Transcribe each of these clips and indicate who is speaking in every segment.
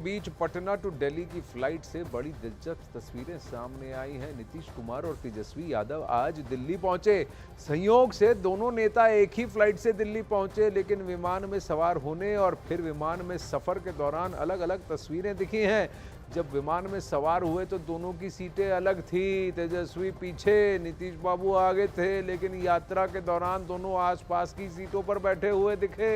Speaker 1: बीच Patna to Delhi की flight से बड़ी दिलचस्प तस्वीरें सामने आई हैं। नीतीश कुमार और तेजस्वी यादव आज दिल्ली पहुंचे। संयोग से दोनों नेता एक ही फ्लाइट से दिल्ली पहुंचे, लेकिन विमान में सवार होने और फिर विमान में सफर के दौरान अलग अलग तस्वीरें दिखी हैं। जब विमान में सवार हुए तो दोनों की सीटें अलग थी। तेजस्वी पीछे, नीतीश बाबू आगे थे, लेकिन यात्रा के दौरान दोनों आसपास की सीटों पर बैठे हुए दिखे।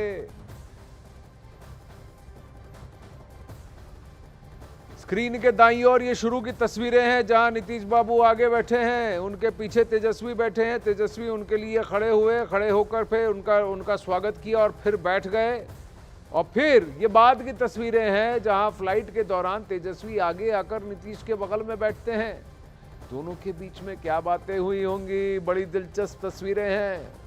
Speaker 1: स्क्रीन के दाईं ओर ये शुरू की तस्वीरें हैं, जहां नीतीश बाबू आगे बैठे हैं, उनके पीछे तेजस्वी बैठे हैं। तेजस्वी उनके लिए खड़े हुए, खड़े होकर फिर उनका स्वागत किया और फिर बैठ गए। और फिर ये बाद की तस्वीरें हैं, जहां फ्लाइट के दौरान तेजस्वी आगे आकर नीतीश के बगल में बैठते हैं। दोनों के बीच में क्या बातें हुई होंगी, बड़ी दिलचस्प तस्वीरें हैं।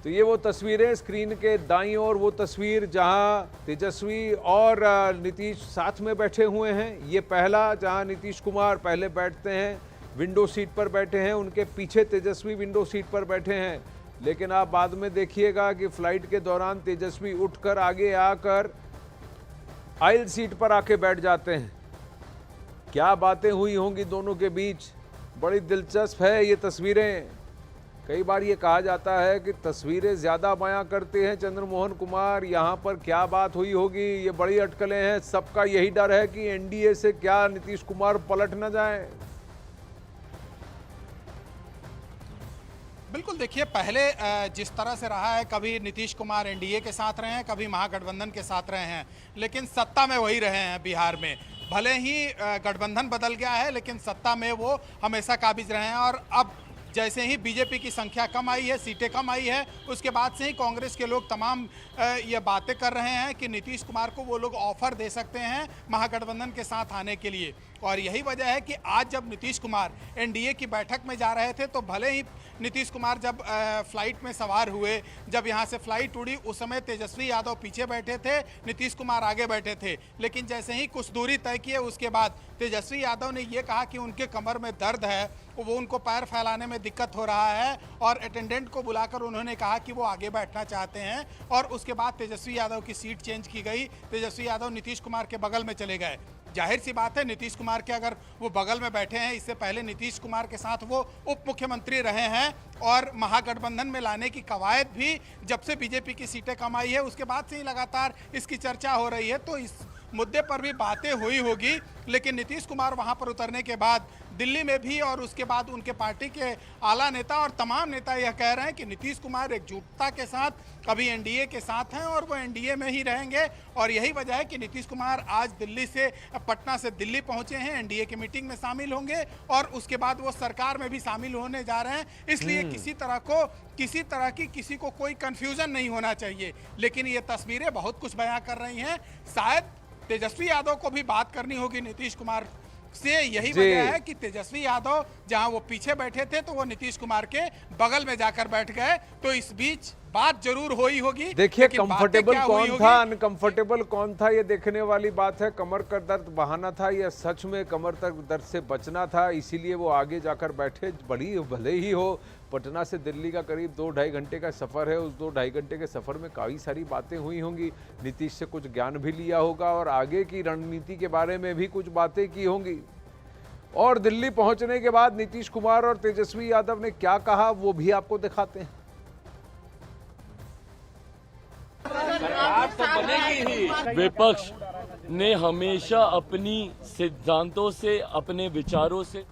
Speaker 1: तो ये वो तस्वीरें, स्क्रीन के दाईं ओर वो तस्वीर जहां तेजस्वी और नीतीश साथ में बैठे हुए हैं। ये पहला, जहां नीतीश कुमार पहले बैठते हैं, विंडो सीट पर बैठे हैं, उनके पीछे तेजस्वी विंडो सीट पर बैठे हैं। लेकिन आप बाद में देखिएगा कि फ्लाइट के दौरान तेजस्वी उठकर आगे आकर आइल सीट पर आके बैठ जाते हैं। क्या बातें हुई होंगी दोनों के बीच, बड़ी दिलचस्प है ये तस्वीरें। कई बार ये कहा जाता है कि तस्वीरें ज्यादा बयां करते हैं चंद्रमोहन कुमार। यहाँ पर क्या बात हुई होगी, ये बड़ी अटकलें हैं। सबका यही डर है कि एनडीए से क्या नीतीश कुमार पलट न जाएं।
Speaker 2: बिल्कुल, देखिए, पहले जिस तरह से रहा है, कभी नीतीश कुमार एनडीए के साथ रहे हैं, कभी महागठबंधन के साथ रहे हैं, लेकिन सत्ता में वही रहे हैं बिहार में। भले ही गठबंधन बदल गया है, लेकिन सत्ता में वो हमेशा काबिज रहे हैं। और अब जैसे ही बीजेपी की संख्या कम आई है, सीटें कम आई है, उसके बाद से ही कांग्रेस के लोग तमाम ये बातें कर रहे हैं कि नीतीश कुमार को वो लोग ऑफर दे सकते हैं महागठबंधन के साथ आने के लिए। और यही वजह है कि आज जब नीतीश कुमार एनडीए की बैठक में जा रहे थे, तो भले ही नीतीश कुमार जब फ्लाइट में सवार हुए, जब यहाँ से फ्लाइट उड़ी, उस समय तेजस्वी यादव पीछे बैठे थे, नीतीश कुमार आगे बैठे थे। लेकिन जैसे ही कुछ दूरी तय किए, उसके बाद तेजस्वी यादव ने ये कहा कि उनके कमर में दर्द है, वो उनको पैर फैलाने में दिक्कत हो रहा है, और अटेंडेंट को बुलाकर उन्होंने कहा कि वो आगे बैठना चाहते हैं। और उसके बाद तेजस्वी यादव की सीट चेंज की गई। तेजस्वी यादव नीतीश कुमार के बगल में चले गए। जाहिर सी बात है, नीतीश कुमार के अगर वो बगल में बैठे हैं, इससे पहले नीतीश कुमार के साथ वो उप मुख्यमंत्री रहे हैं, और महागठबंधन में लाने की कवायद भी जब से बीजेपी की सीटें कम आई है, उसके बाद से ही लगातार इसकी चर्चा हो रही है। तो इस मुद्दे पर भी बातें हुई होगी। लेकिन नीतीश कुमार वहां पर उतरने के बाद दिल्ली में भी, और उसके बाद उनके पार्टी के आला नेता और तमाम नेता यह कह रहे हैं कि नीतीश कुमार एकजुटता के साथ अभी एनडीए के साथ हैं, और वो एनडीए में ही रहेंगे। और यही वजह है कि नीतीश कुमार आज पटना से दिल्ली पहुंचे हैं, एनडीए की मीटिंग में शामिल होंगे, और उसके बाद वो सरकार में भी शामिल होने जा रहे हैं। इसलिए किसी को कोई कंफ्यूजन नहीं होना चाहिए। लेकिन ये तस्वीरें बहुत कुछ बयां कर रही हैं। शायद तेजस्वी यादव को भी बात करनी होगी नीतीश कुमार से। यही वजह है कि तेजस्वी यादव जहां वो पीछे बैठे थे, तो वो नीतीश कुमार के बगल में जाकर बैठ गए। तो इस बीच बात जरूर हुई होगी।
Speaker 1: देखिए, कंफर्टेबल कौन था, अनकंफर्टेबल कौन था, ये देखने वाली बात है। कमर का दर्द बहाना था या सच में कमर तक दर्द से बचना था, इसीलिए वो आगे जाकर बैठे। बड़ी भले ही हो, पटना से दिल्ली का करीब 2-2.5 घंटे का सफर है। उस 2-2.5 घंटे के सफर में काफी सारी बातें हुई होंगी। नीतीश से कुछ ज्ञान भी लिया होगा, और आगे की रणनीति के बारे में भी कुछ बातें की होंगी। और दिल्ली पहुंचने के बाद नीतीश कुमार और तेजस्वी यादव ने क्या कहा, वो भी आपको दिखाते हैं।
Speaker 3: विपक्ष ने हमेशा अपनी सिद्धांतों से, अपने विचारों से